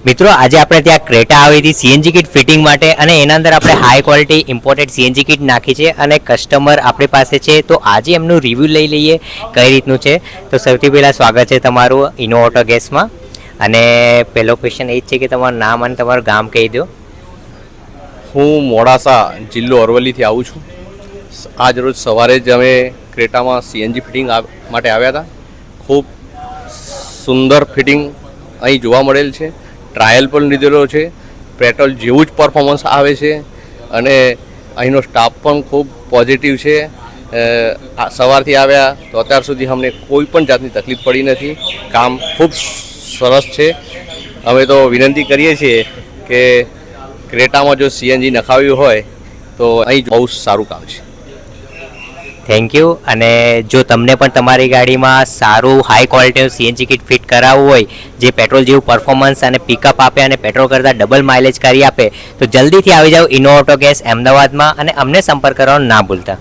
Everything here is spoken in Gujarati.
મિત્રો આજે આપણે ત્યાં ક્રેટા આવી હતી સીએનજી કિટ ફિટિંગ માટે અને એના અંદર આપણે high quality imported CNG kit નાખી છે અને કસ્ટમર આપણી પાસે છે તો આજે એમનું રિવ્યૂ લઈ લઈએ કઈ રીતનું છે. તો સૌથી પહેલાં સ્વાગત છે તમારું ઇનો ઓટો ગેસમાં. અને પહેલો ક્વેશ્ચન એ જ છે કે તમારું નામ અને તમારું ગામ કહી દો. હું મોડાસા જિલ્લો અરવલ્લીથી આવું છું. આજ રોજ સવારે જ અમે ક્રેટામાં સીએનજી ફિટિંગ માટે આવ્યા હતા. ખૂબ સુંદર ફિટિંગ અહીં જોવા મળેલ છે. ટ્રાયલ પણ લીધેલો છે. પેટ્રોલ જેવું જ પરફોર્મન્સ આવે છે અને અહીંનો સ્ટાફ પણ ખૂબ પોઝિટિવ છે. સવારથી આવ્યા તો અત્યાર સુધી અમને કોઈ પણ જાતની તકલીફ પડી નથી. કામ ખૂબ સરસ છે. અમે તો વિનંતી કરીએ છીએ કે ક્રેટામાં જો સીએનજી નખાવ્યું હોય તો અહીં બહુ સારું કામ છે. Thank you. અને જો તમને પણ તમારી ગાડીમાં સારું હાઈ ક્વોલિટીનું સીએનજી કિટ ફિટ કરાવવું હોય જે પેટ્રોલ જેવું પરફોર્મન્સ અને પિકઅપ આપે અને પેટ્રોલ કરતાં ડબલ માઇલેજ કરી આપે તો જલ્દીથી આવી જાઓ ઇનો ઓટો ગેસ અમદાવાદમાં અને અમને સંપર્ક કરવાનું ના ભૂલતા.